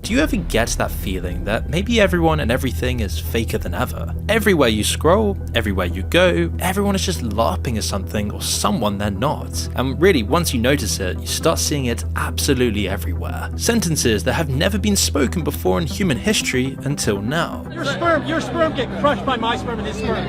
Do you ever get that feeling that maybe everyone and everything is faker than ever? Everywhere you scroll, everywhere you go, everyone is just LARPing as something or someone they're not. And really, once you notice it, you start seeing it absolutely everywhere. Sentences that have never been spoken before in human history until now. Your sperm get crushed by my sperm and his sperm.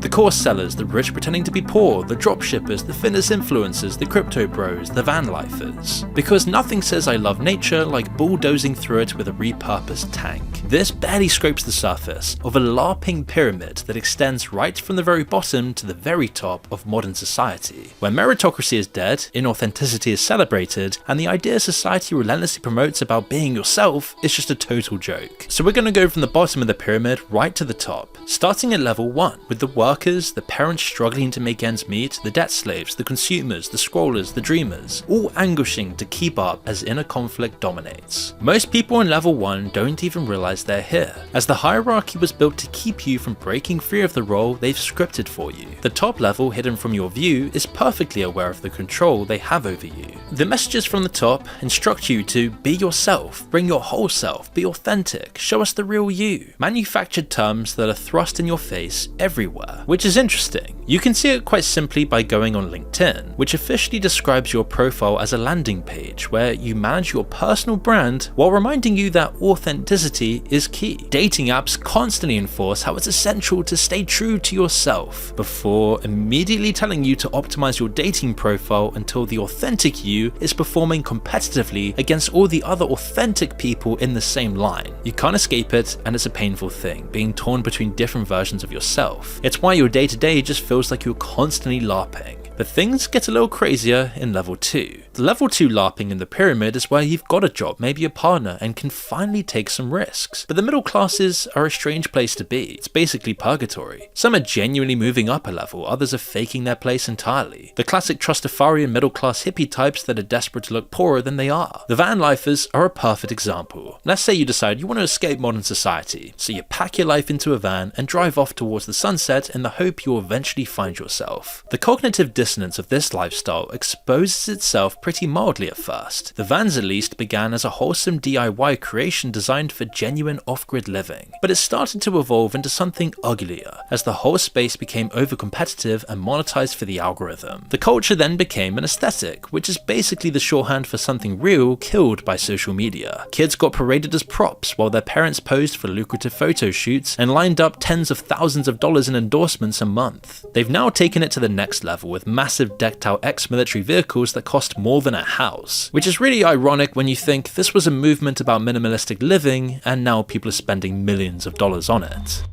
The course sellers, the rich pretending to be poor, the dropshippers, the fitness influencers, the crypto bros, the van lifers. Because nothing says I love nature like bulldozing through it with a repurposed tank. This barely scrapes the surface of a LARPing pyramid that extends right from the very bottom to the very top of modern society, where meritocracy is dead, inauthenticity is celebrated, and the idea society relentlessly promotes about being yourself is just a total joke. So we're going to go from the bottom of the pyramid right to the top, starting at level 1, with the workers, the parents struggling to make ends meet, the debt slaves, the consumers, the scrollers, the dreamers, all anguishing to keep up as inner conflict dominates. Most people in level 1 don't even realize they're here, as the hierarchy was built to keep you from breaking free of the role they've scripted for you. The top level, hidden from your view, is perfectly aware of the control they have over you. The messages from the top instruct you to be yourself, bring your whole self, be authentic, show us the real you. Manufactured terms that are thrust in your face everywhere, which is interesting. You can see it quite simply by going on LinkedIn, which officially describes your profile as a landing page where you manage your personal brand while reminding you that authenticity is key. Dating apps constantly enforce how it's essential to stay true to yourself, before immediately telling you to optimize your dating profile until the authentic you is performing competitively against all the other authentic people in the same line. You can't escape it, and it's a painful thing, being torn between different versions of yourself. It's why your day-to-day just feels like you're constantly LARPing. But things get a little crazier in level 2. The level 2 LARPing in the pyramid is where you've got a job, maybe a partner, and can finally take some risks. But the middle classes are a strange place to be. It's basically purgatory. Some are genuinely moving up a level, others are faking their place entirely. The classic Trustafarian middle class hippie types that are desperate to look poorer than they are. The van lifers are a perfect example. Let's say you decide you want to escape modern society, so you pack your life into a van and drive off towards the sunset in the hope you'll eventually find yourself. The cognitive dissonance of this lifestyle exposes itself pretty mildly at first. The vans at least began as a wholesome DIY creation designed for genuine off-grid living, but it started to evolve into something uglier as the whole space became over-competitive and monetized for the algorithm. The culture then became an aesthetic, which is basically the shorthand for something real killed by social media. Kids got paraded as props while their parents posed for lucrative photo shoots and lined up tens of thousands of dollars in endorsements a month. They've now taken it to the next level with massive decked out ex-military vehicles that cost more than a house, which is really ironic when you think this was a movement about minimalistic living and now people are spending millions of dollars on it.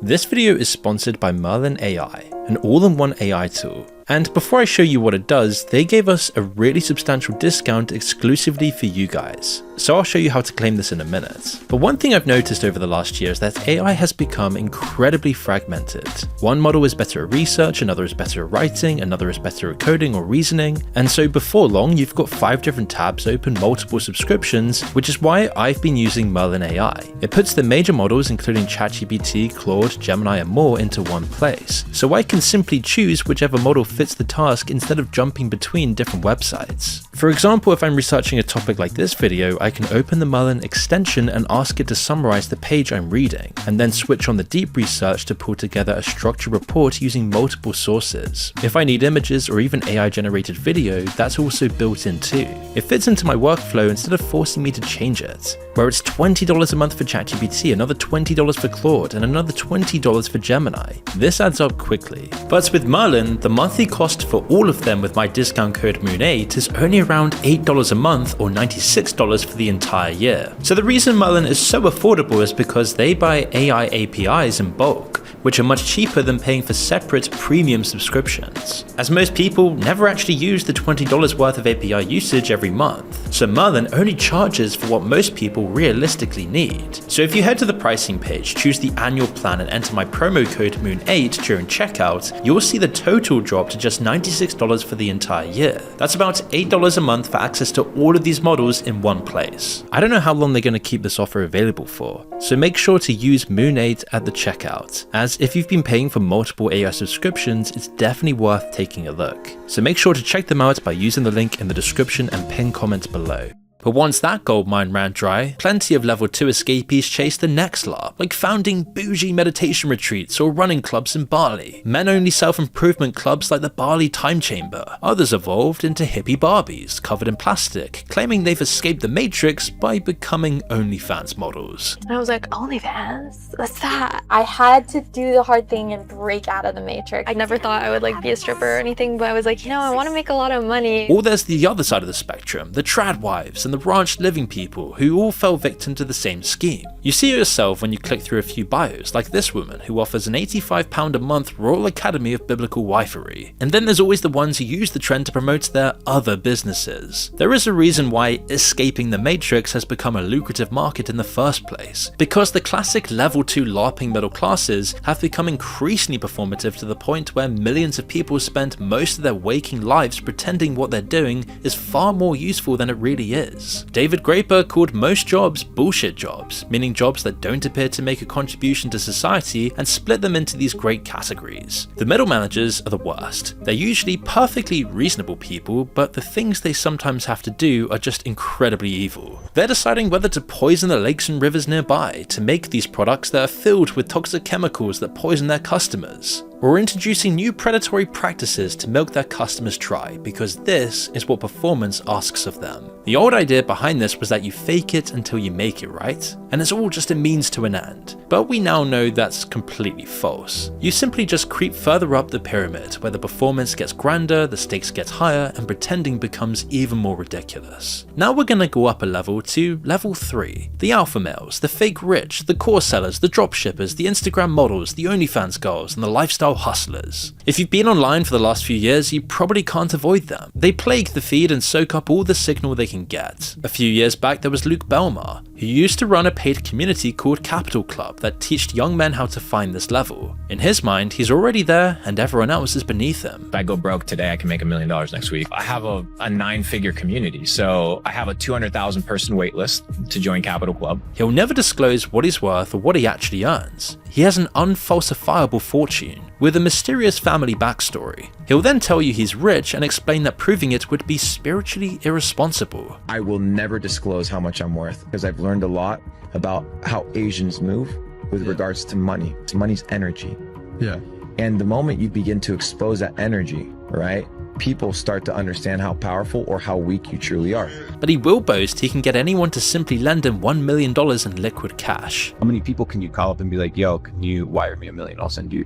This video is sponsored by Merlin AI, an all-in-one AI tool. And before I show you what it does, they gave us a really substantial discount exclusively for you guys. So I'll show you how to claim this in a minute. But one thing I've noticed over the last year is that AI has become incredibly fragmented. One model is better at research, another is better at writing, another is better at coding or reasoning. And so before long, you've got 5 different tabs open, multiple subscriptions, which is why I've been using Merlin AI. It puts the major models including ChatGPT, Claude, Gemini and more into one place. So I can simply choose whichever model fits the task instead of jumping between different websites. For example, if I'm researching a topic like this video, I can open the Merlin extension and ask it to summarize the page I'm reading, and then switch on the deep research to pull together a structured report using multiple sources. If I need images or even AI generated video, that's also built in too. It fits into my workflow instead of forcing me to change it, where it's $20 a month for ChatGPT, another $20 for Claude, and another $20 for Gemini. This adds up quickly. But with Merlin, the monthly cost for all of them with my discount code MOON8 is only around $8 a month or $96 for the entire year. So the reason Merlin is so affordable is because they buy AI APIs in bulk, which are much cheaper than paying for separate premium subscriptions, as most people never actually use the $20 worth of API usage every month. So Merlin only charges for what most people realistically need. So if you head to the pricing page, choose the annual plan and enter my promo code MOON8 during checkout, you'll see the total drop to just $96 for the entire year. That's about $8 a month for access to all of these models in one place. I don't know how long they're going to keep this offer available for, so make sure to use MOON8 at the checkout, as if you've been paying for multiple AI subscriptions, it's definitely worth taking a look. So make sure to check them out by using the link in the description and pinned comment below. But once that gold mine ran dry, plenty of level 2 escapees chased the next LARP, like founding bougie meditation retreats or running clubs in Bali, men-only self-improvement clubs like the Bali Time Chamber. Others evolved into hippie Barbies covered in plastic, claiming they've escaped the Matrix by becoming OnlyFans models. And I was like, OnlyFans? What's that? I had to do the hard thing and break out of the Matrix. I never thought I would like be a stripper or anything, but I was like, you know, I want to make a lot of money. Or there's the other side of the spectrum, the trad wives and the ranch living people who all fell victim to the same scheme. You see it yourself when you click through a few bios, like this woman who offers an £85 a month Royal Academy of Biblical Wifery. And then there's always the ones who use the trend to promote their other businesses. There is a reason why escaping the Matrix has become a lucrative market in the first place, because the classic level 2 LARPing middle classes have become increasingly performative to the point where millions of people spend most of their waking lives pretending what they're doing is far more useful than it really is. David Graeber called most jobs bullshit jobs, meaning jobs that don't appear to make a contribution to society, and split them into these great categories. The middle managers are the worst. They're usually perfectly reasonable people, but the things they sometimes have to do are just incredibly evil. They're deciding whether to poison the lakes and rivers nearby to make these products that are filled with toxic chemicals that poison their customers, or introducing new predatory practices to milk their customers dry, because this is what performance asks of them. The old idea behind this was that you fake it until you make it, right? And it's all just a means to an end. But we now know that's completely false. You simply just creep further up the pyramid, where the performance gets grander, the stakes get higher, and pretending becomes even more ridiculous. Now we're gonna go up a level to level 3. The alpha males, the fake rich, the course sellers, the dropshippers, the Instagram models, the OnlyFans girls, and the lifestyle hustlers. If you've been online for the last few years, you probably can't avoid them. They plague the feed and soak up all the signal they can get. A few years back there was Luke Belmar, who used to run a paid community called Capital Club that taught young men how to find this level. In his mind, he's already there and everyone else is beneath him. If I go broke today, I can make $1 million next week. I have a 9-figure community, so I have a 200,000 person wait list to join Capital Club. He'll never disclose what he's worth or what he actually earns. He has an unfalsifiable fortune with a mysterious family backstory. He'll then tell you he's rich and explain that proving it would be spiritually irresponsible. I will never disclose how much I'm worth because I've learned a lot about how Asians move with regards to money. Money's energy. Yeah. And the moment you begin to expose that energy, right, people start to understand how powerful or how weak you truly are. But he will boast he can get anyone to simply lend him $1 million in liquid cash. How many people can you call up and be like, yo, can you wire me $1 million? I'll send you,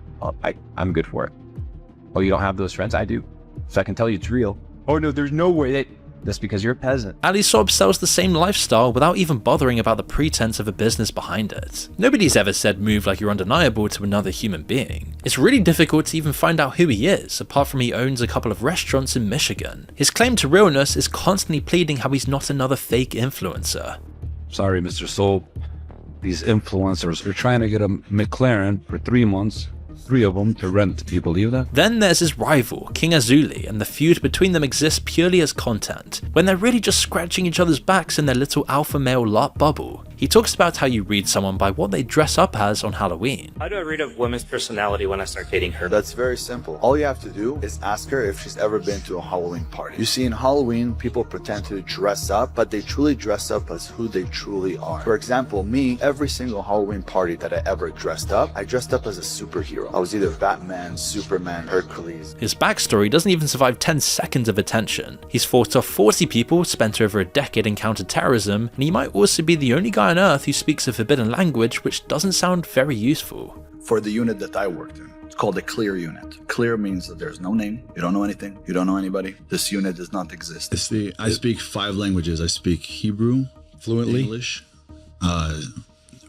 I'm good for it. Oh, you don't have those friends? I do. So I can tell you it's real. Oh no, there's no way that's because you're a peasant. Ali Sob sells the same lifestyle without even bothering about the pretense of a business behind it. Nobody's ever said move like you're undeniable to another human being. It's really difficult to even find out who he is, apart from he owns a couple of restaurants in Michigan. His claim to realness is constantly pleading how he's not another fake influencer. Sorry, Mr. Soul. These influencers are trying to get a McLaren for 3 months. 3 of them to rent. Do you believe that? Then there's his rival, King Azuli, and the feud between them exists purely as content, when they're really just scratching each other's backs in their little alpha male LARP bubble. He talks about how you read someone by what they dress up as on Halloween. How do I read a woman's personality when I start dating her? That's very simple. All you have to do is ask her if she's ever been to a Halloween party. You see, in Halloween, people pretend to dress up, but they truly dress up as who they truly are. For example, me, every single Halloween party that I ever dressed up, I dressed up as a superhero. I was either Batman, Superman, Hercules. His backstory doesn't even survive 10 seconds of attention. He's fought off 40 people, spent over a decade in counter-terrorism, and he might also be the only guy on Earth who speaks a forbidden language, which doesn't sound very useful. For the unit that I worked in, it's called a clear unit. Clear means that there's no name, you don't know anything, you don't know anybody. This unit does not exist. I speak 5 languages. I speak Hebrew fluently, English,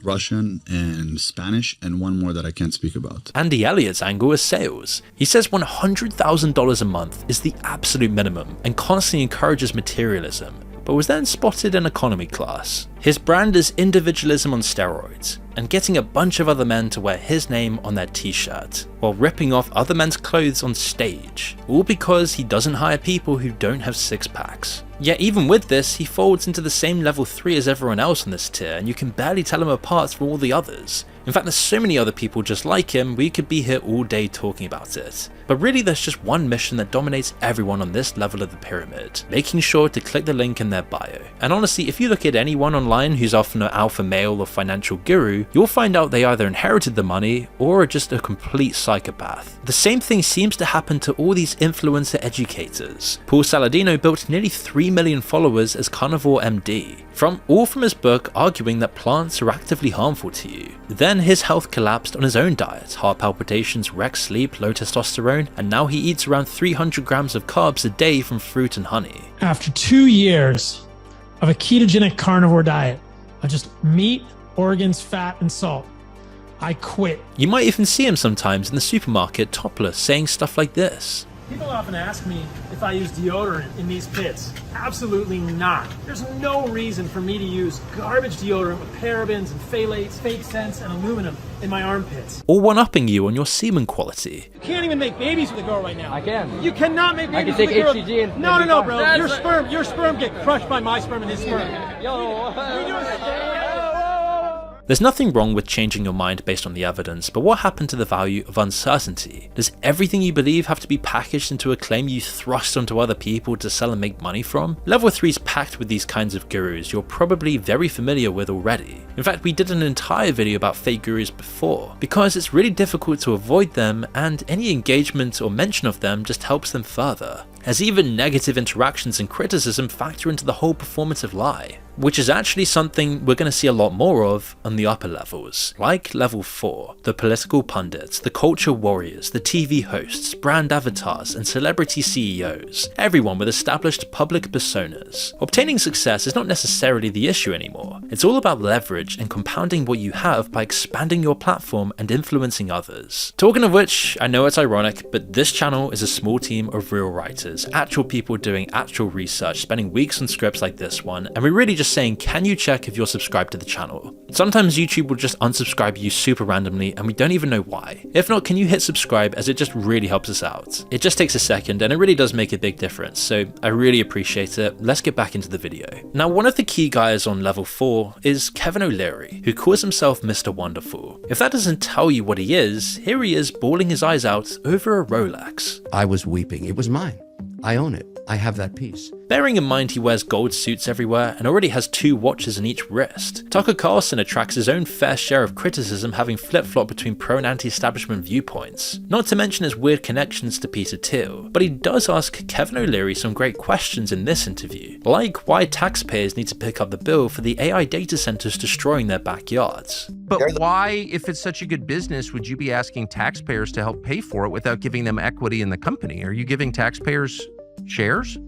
Russian, and Spanish, and one more that I can't speak about. Andy Elliott's angle is sales. He says $100,000 a month is the absolute minimum and constantly encourages materialism, but was then spotted in economy class. His brand is individualism on steroids, and getting a bunch of other men to wear his name on their t-shirt, while ripping off other men's clothes on stage, all because he doesn't hire people who don't have 6-packs. Yet even with this, he folds into the same level 3 as everyone else on this tier, and you can barely tell him apart from all the others. In fact, there's so many other people just like him, we could be here all day talking about it. But really there's just one mission that dominates everyone on this level of the pyramid, making sure to click the link in their bio. And honestly, if you look at anyone online who's often an alpha male or financial guru, you'll find out they either inherited the money or are just a complete psychopath. The same thing seems to happen to all these influencer educators. Paul Saladino built nearly 3 million followers as Carnivore MD, all from his book arguing that plants are actively harmful to you. Then his health collapsed on his own diet, heart palpitations, wrecked sleep, low testosterone, and now he eats around 300 grams of carbs a day from fruit and honey. After 2 years of a ketogenic carnivore diet of just meat, organs, fat, and salt, I quit. You might even see him sometimes in the supermarket topless saying stuff like this. People often ask me if I use deodorant in these pits. Absolutely not. There's no reason for me to use garbage deodorant with parabens and phthalates, fake scents, and aluminum in my armpits. Or one-upping you on your semen quality. You can't even make babies with a girl right now. I can. You cannot make babies with a girl. I can take HCG and no, bro. Your sperm get crushed by my sperm and his sperm. There's nothing wrong with changing your mind based on the evidence, but what happened to the value of uncertainty? Does everything you believe have to be packaged into a claim you thrust onto other people to sell and make money from? Level 3 is packed with these kinds of gurus you're probably very familiar with already. In fact, we did an entire video about fake gurus before, because it's really difficult to avoid them, and any engagement or mention of them just helps them further, as even negative interactions and criticism factor into the whole performative lie, which is actually something we're going to see a lot more of on the upper levels, like level 4, the political pundits, the culture warriors, the TV hosts, brand avatars, and celebrity CEOs, everyone with established public personas. Obtaining success is not necessarily the issue anymore, it's all about leverage and compounding what you have by expanding your platform and influencing others. Talking of which, I know it's ironic, but this channel is a small team of real writers, actual people doing actual research, spending weeks on scripts like this one, and we're really just saying, can you check if you're subscribed to the channel? Sometimes YouTube will just unsubscribe you super randomly and we don't even know why. If not, can you hit subscribe, as it just really helps us out. It just takes a second and it really does make a big difference, so I really appreciate it. Let's get back into the video. Now, one of the key guys on level 4 is Kevin O'Leary, who calls himself Mr. Wonderful. If that doesn't tell you what he is, here he is bawling his eyes out over a Rolex. I was weeping. It was mine. I own it. I have that piece. Bearing in mind he wears gold suits everywhere and already has 2 watches in each wrist, Tucker Carlson attracts his own fair share of criticism, having flip-flopped between pro and anti-establishment viewpoints, not to mention his weird connections to Peter Thiel. But he does ask Kevin O'Leary some great questions in this interview, like why taxpayers need to pick up the bill for the AI data centers destroying their backyards. But why, if it's such a good business, would you be asking taxpayers to help pay for it without giving them equity in the company? Are you giving taxpayers shares?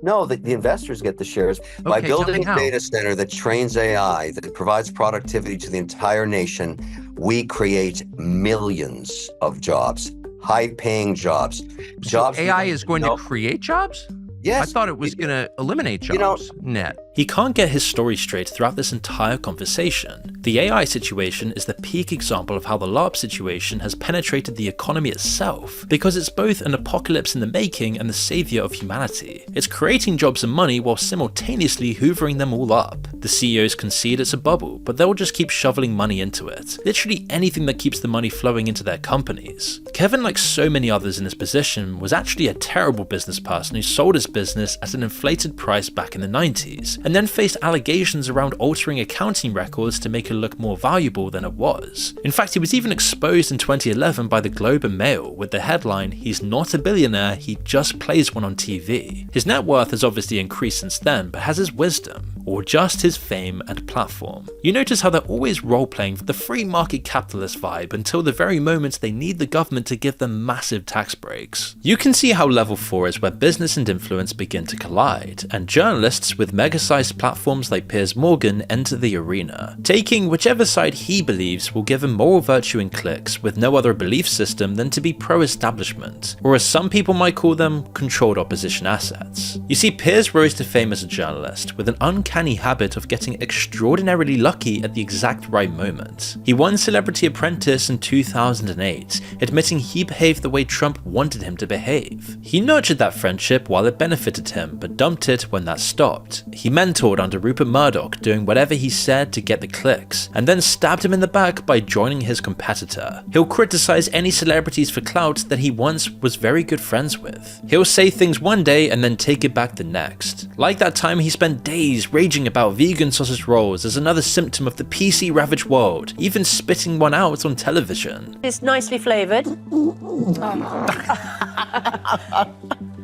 No, the investors get the shares. By building a data center that trains AI, that provides productivity to the entire nation, we create millions of jobs, high-paying jobs. So AI is going to create jobs? Yes. I thought it was going to eliminate jobs, net. He can't get his story straight throughout this entire conversation. The AI situation is the peak example of how the LARP situation has penetrated the economy itself, because it's both an apocalypse in the making and the savior of humanity. It's creating jobs and money while simultaneously hoovering them all up. The CEOs concede it's a bubble, but they'll just keep shoveling money into it. Literally anything that keeps the money flowing into their companies. Kevin, like so many others in his position, was actually a terrible business person who sold his business at an inflated price back in the 90s, and then faced allegations around altering accounting records to make it look more valuable than it was. In fact, he was even exposed in 2011 by the Globe and Mail with the headline, "He's not a billionaire, he just plays one on TV." His net worth has obviously increased since then, but has his wisdom, or just his fame and platform? You notice how they're always role-playing the free market capitalist vibe until the very moment they need the government to give them massive tax breaks. You can see how level 4 is where business and influence begin to collide, and journalists with mega-sized platforms like Piers Morgan enter the arena, taking whichever side he believes will give him moral virtue and clicks, with no other belief system than to be pro-establishment, or as some people might call them, controlled opposition assets. You see, Piers rose to fame as a journalist, with an uncanny habit of getting extraordinarily lucky at the exact right moment. He won Celebrity Apprentice in 2008, admitting he behaved the way Trump wanted him to behave. He nurtured that friendship while it benefited him, but dumped it when that stopped. He mentored under Rupert Murdoch, doing whatever he said to get the clicks, and then stabbed him in the back by joining his competitor. He'll criticize any celebrities for clout that he once was very good friends with. He'll say things one day and then take it back the next. Like that time he spent days raging about vegan sausage rolls as another symptom of the PC ravaged world, even spitting one out on television. It's nicely flavoured.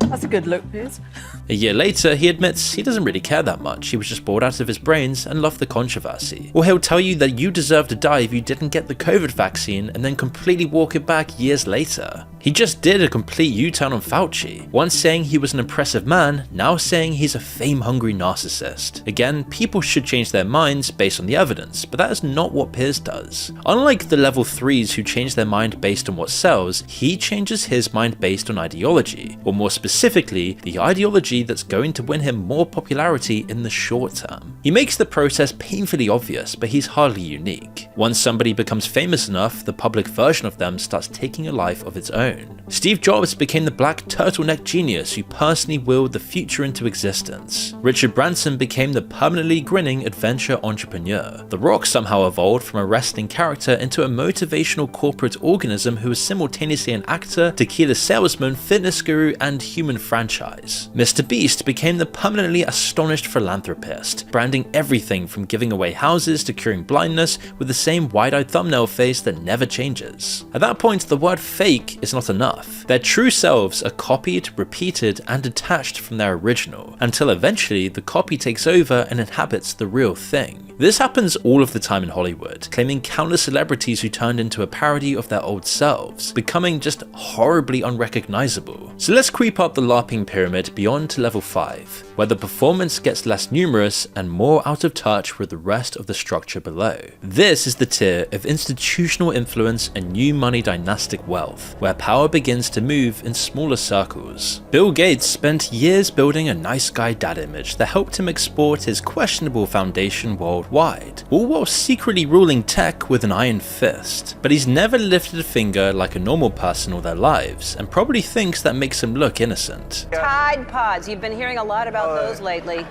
That's a good look, Piers. A year later, he admits he doesn't really care that much, he was just bored out of his brains and loved the controversy. Or he'll tell you that you deserve to die if you didn't get the COVID vaccine and then completely walk it back years later. He just did a complete U-turn on Fauci, once saying he was an impressive man, now saying he's a fame-hungry narcissist. Again, people should change their minds based on the evidence, but that is not what Piers does. Unlike the level 3s who change their mind based on what sells, he changes his mind based on ideology, or more specifically, the ideology that's going to win him more popularity in the short term. He makes the process painfully obvious, but he's hardly unique. Once somebody becomes famous enough, the public version of them starts taking a life of its own. Steve Jobs became the black turtleneck genius who personally willed the future into existence. Richard Branson became the permanently grinning adventure entrepreneur. The Rock somehow evolved from a wrestling character into a motivational corporate organism who was simultaneously an actor, tequila salesman, fitness guru, and human franchise. Mr. Beast became the permanently astonished philanthropist, branding everything from giving away houses to curing blindness with the same wide-eyed thumbnail face that never changes. At that point, the word fake is not enough. Their true selves are copied, repeated, and detached from their original, until eventually the copy takes over and inhabits the real thing. This happens all of the time in Hollywood, claiming countless celebrities who turned into a parody of their old selves, becoming just horribly unrecognizable. So let's creep up the LARPing pyramid beyond to level 5, where the performance gets less numerous and more out of touch with the rest of the structure below. This is the tier of institutional influence and new money dynastic wealth, where power begins to move in smaller circles. Bill Gates spent years building a nice guy dad image that helped him export his questionable foundation worldwide, all while secretly ruling tech with an iron fist. But he's never lifted a finger like a normal person all their lives, and probably thinks that makes him look innocent. Tide Pods, you've been hearing a lot about those lately.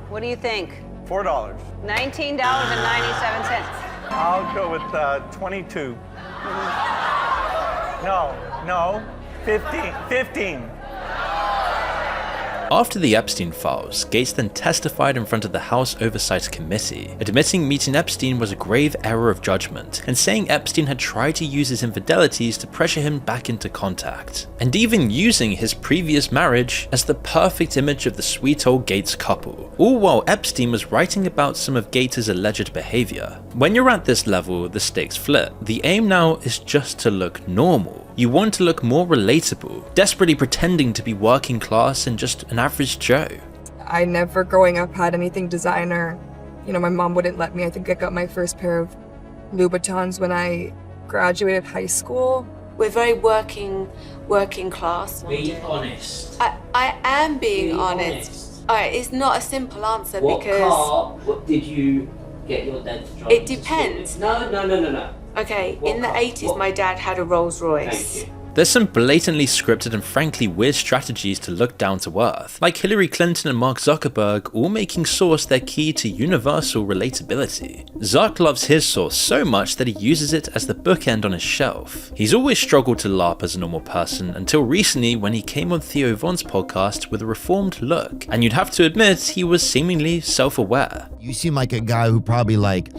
What do you think? $4. $19.97. I'll go with 22. No, 15. After the Epstein files, Gates then testified in front of the House Oversight Committee, admitting meeting Epstein was a grave error of judgment, and saying Epstein had tried to use his infidelities to pressure him back into contact, and even using his previous marriage as the perfect image of the sweet old Gates couple, all while Epstein was writing about some of Gates' alleged behavior. When you're at this level, the stakes flip. The aim now is just to look normal. You want to look more relatable, desperately pretending to be working class and just an average Joe. I never growing up had anything designer. You know, my mom wouldn't let me. I think I got my first pair of Louboutins when I graduated high school. We're very working class. Be honest. I am being honest. Alright, it's not a simple answer because... What did you get your dad to drive? It depends. No. Okay, in the 80s, my dad had a Rolls Royce. There's some blatantly scripted and frankly weird strategies to look down to earth, like Hillary Clinton and Mark Zuckerberg all making Source their key to universal relatability. Zuck loves his Source so much that he uses it as the bookend on his shelf. He's always struggled to LARP as a normal person until recently when he came on Theo Von's podcast with a reformed look, and you'd have to admit he was seemingly self-aware. You seem like a guy who probably like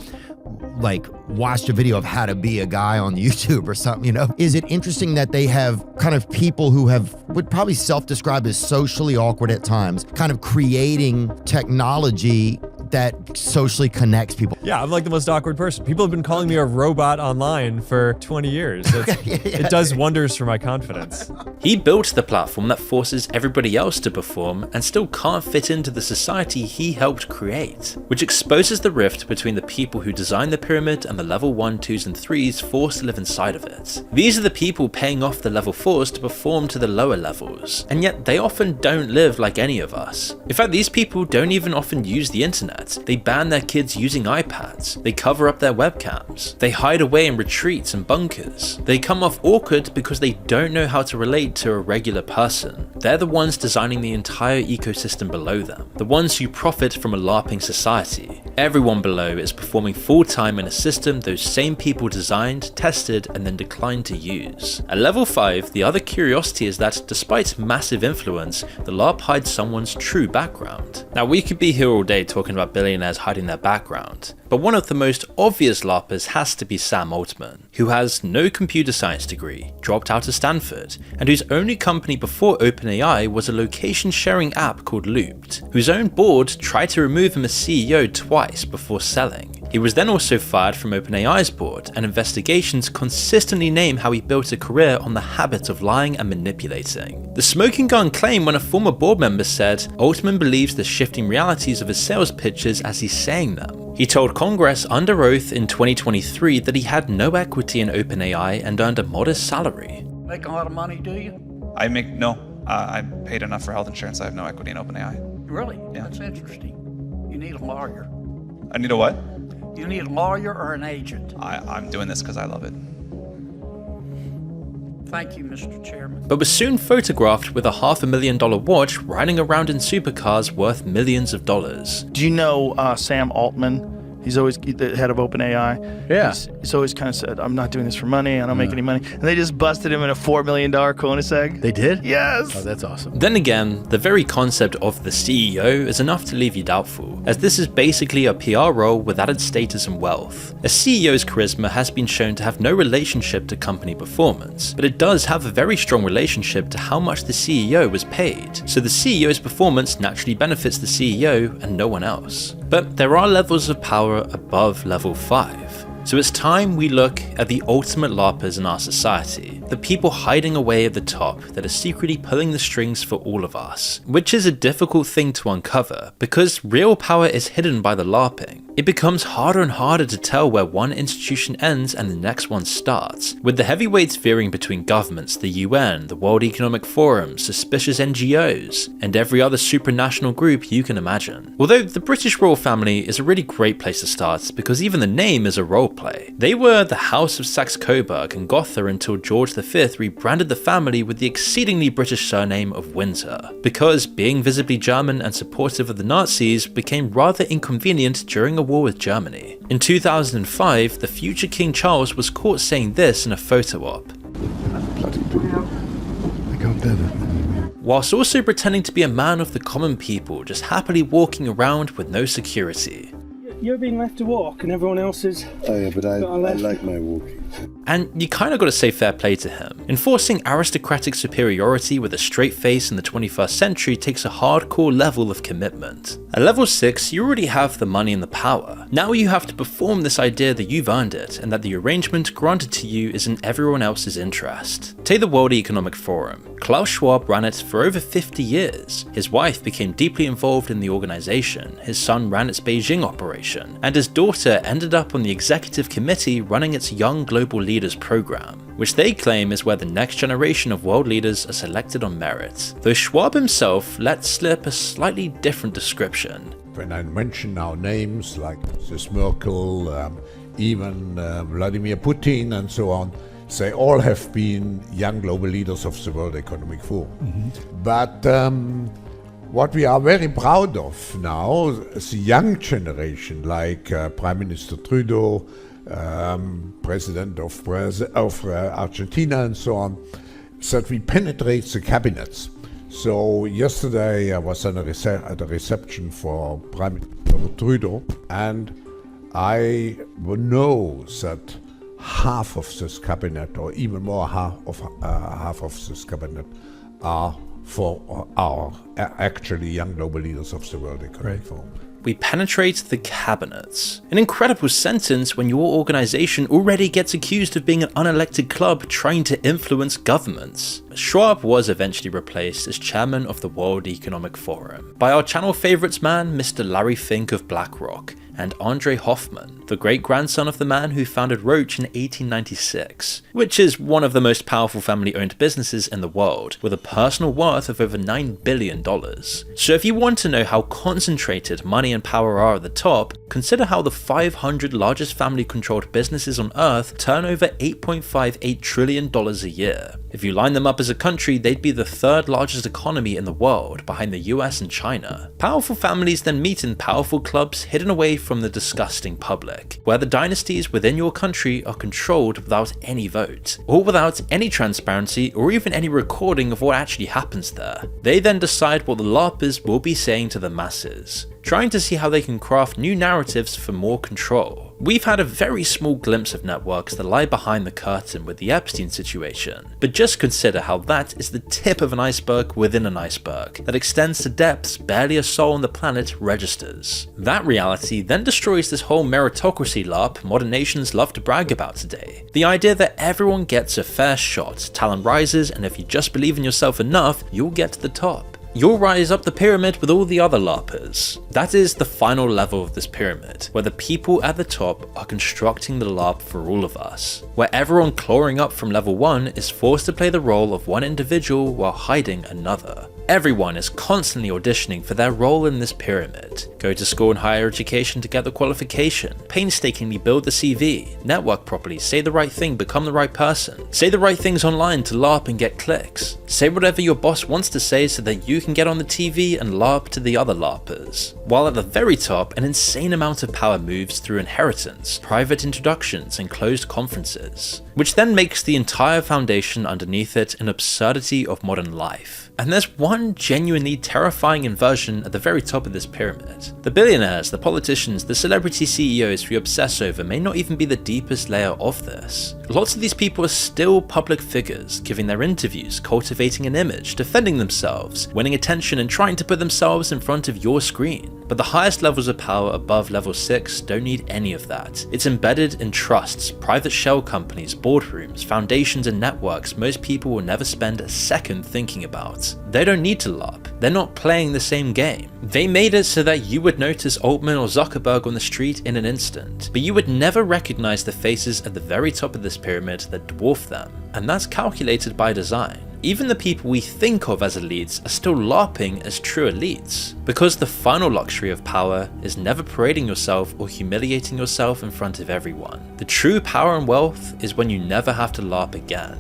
watched a video of how to be a guy on YouTube or something, you know? Is it interesting that they have kind of people who would probably self-describe as socially awkward at times, kind of creating technology that socially connects people? Yeah, I'm like the most awkward person. People have been calling me a robot online for 20 years. It does wonders for my confidence. He built the platform that forces everybody else to perform and still can't fit into the society he helped create, which exposes the rift between the people who designed the pyramid and the level 1, 2s, and 3s forced to live inside of it. These are the people paying off the level 4s to perform to the lower levels, and yet they often don't live like any of us. In fact, these people don't even often use the internet. internet. They ban their kids using iPads. They cover up their webcams. They hide away in retreats and bunkers. They come off awkward because they don't know how to relate to a regular person. They're the ones designing the entire ecosystem below them, the ones who profit from a LARPing society. Everyone below is performing full-time in a system those same people designed, tested, and then declined to use. At level 5, the other curiosity is that despite massive influence, the LARP hides someone's true background. Now, we could be here all day talking about billionaires hiding their background, but one of the most obvious LARPers has to be Sam Altman, who has no computer science degree, dropped out of Stanford, and whose only company before OpenAI was a location-sharing app called Looped, whose own board tried to remove him as CEO twice before selling. He was then also fired from OpenAI's board, and investigations consistently name how he built a career on the habit of lying and manipulating. The smoking gun claim when a former board member said, Altman believes the shifting realities of his sales pitches as he's saying them. He told Congress under oath in 2023 that he had no equity in OpenAI and earned a modest salary. Make a lot of money, do you? I paid enough for health insurance. I have no equity in OpenAI. Really? Yeah. That's interesting. You need a lawyer. I need a what? You need a lawyer or an agent. I'm doing this because I love it. Thank you, Mr. Chairman. But was soon photographed with a $500,000 watch riding around in supercars worth millions of dollars. Do you know Sam Altman? He's always the head of OpenAI. Yeah. He's always kind of said, I'm not doing this for money. I don't make any money. And they just busted him in a $4 million Koenigsegg. They did? Yes. Oh, that's awesome. Then again, the very concept of the CEO is enough to leave you doubtful, as this is basically a PR role with added status and wealth. A CEO's charisma has been shown to have no relationship to company performance, but it does have a very strong relationship to how much the CEO was paid. So the CEO's performance naturally benefits the CEO and no one else. But there are levels of power above level 5. So it's time we look at the ultimate LARPers in our society, the people hiding away at the top that are secretly pulling the strings for all of us, which is a difficult thing to uncover because real power is hidden by the LARPing. It becomes harder and harder to tell where one institution ends and the next one starts, with the heavyweights veering between governments, the UN, the World Economic Forum, suspicious NGOs, and every other supranational group you can imagine. Although the British royal family is a really great place to start because even the name is a roleplay. They were the House of Saxe-Coburg and Gotha until George V rebranded the family with the exceedingly British surname of Windsor, because being visibly German and supportive of the Nazis became rather inconvenient during a war with Germany. In 2005, the future King Charles was caught saying this in a photo op. I can't bear that. Whilst also pretending to be a man of the common people, just happily walking around with no security. You're being left to walk and everyone else is... Oh yeah, but I like my walking. And you kinda gotta say fair play to him. Enforcing aristocratic superiority with a straight face in the 21st century takes a hardcore level of commitment. At level 6, you already have the money and the power. Now you have to perform this idea that you've earned it, and that the arrangement granted to you is in everyone else's interest. Take the World Economic Forum. Klaus Schwab ran it for over 50 years. His wife became deeply involved in the organization, his son ran its Beijing operation, and his daughter ended up on the executive committee running its Young Global Leaders program, which they claim is where the next generation of world leaders are selected on merit. Though Schwab himself let slip a slightly different description. When I mention now names like Mrs. Merkel, even Vladimir Putin and so on, they all have been young global leaders of the World Economic Forum. Mm-hmm. But what we are very proud of now is the young generation, like Prime Minister Trudeau, President of Argentina and so on, that we penetrate the cabinets. So yesterday I was at a reception for Prime Minister Trudeau, and I know that half of this cabinet, or even more half of this cabinet, are for our actually young global leaders of the World Economic Forum. We penetrate the cabinets. An incredible sentence when your organization already gets accused of being an unelected club trying to influence governments. Schwab was eventually replaced as chairman of the World Economic Forum by our channel favorites man, Mr. Larry Fink of BlackRock, and Andre Hoffman, the great-grandson of the man who founded Roche in 1896, which is one of the most powerful family-owned businesses in the world, with a personal worth of over $9 billion. So if you want to know how concentrated money and power are at the top, consider how the 500 largest family-controlled businesses on Earth turn over $8.58 trillion a year. If you line them up as a country, they'd be the third largest economy in the world, behind the US and China. Powerful families then meet in powerful clubs hidden away from the disgusting public, where the dynasties within your country are controlled without any vote, or without any transparency or even any recording of what actually happens there. They then decide what the LARPers will be saying to the masses, trying to see how they can craft new narratives for more control. We've had a very small glimpse of networks that lie behind the curtain with the Epstein situation, but just consider how that is the tip of an iceberg within an iceberg that extends to depths barely a soul on the planet registers. That reality then destroys this whole meritocracy LARP modern nations love to brag about today. The idea that everyone gets a fair shot, talent rises, and if you just believe in yourself enough, you'll get to the top. You'll rise up the pyramid with all the other LARPers. That is the final level of this pyramid, where the people at the top are constructing the LARP for all of us, where everyone clawing up from level 1 is forced to play the role of one individual while hiding another. Everyone is constantly auditioning for their role in this pyramid. Go to school and higher education to get the qualification, painstakingly build the CV, network properly, say the right thing, become the right person, say the right things online to LARP and get clicks, say whatever your boss wants to say so that you can get on the TV and LARP to the other LARPers. While at the very top, an insane amount of power moves through inheritance, private introductions, and closed conferences, which then makes the entire foundation underneath it an absurdity of modern life. And there's one genuinely terrifying inversion at the very top of this pyramid. The billionaires, the politicians, the celebrity CEOs we obsess over may not even be the deepest layer of this. Lots of these people are still public figures, giving their interviews, cultivating an image, defending themselves, winning attention and trying to put themselves in front of your screen. But the highest levels of power above level 6 don't need any of that. It's embedded in trusts, private shell companies, boardrooms, foundations and networks most people will never spend a second thinking about. They don't need to LARP. They're not playing the same game. They made it so that you would notice Altman or Zuckerberg on the street in an instant, but you would never recognize the faces at the very top of this pyramid that dwarf them. And that's calculated by design. Even the people we think of as elites are still LARPing as true elites, because the final luxury of power is never parading yourself or humiliating yourself in front of everyone. The true power and wealth is when you never have to LARP again.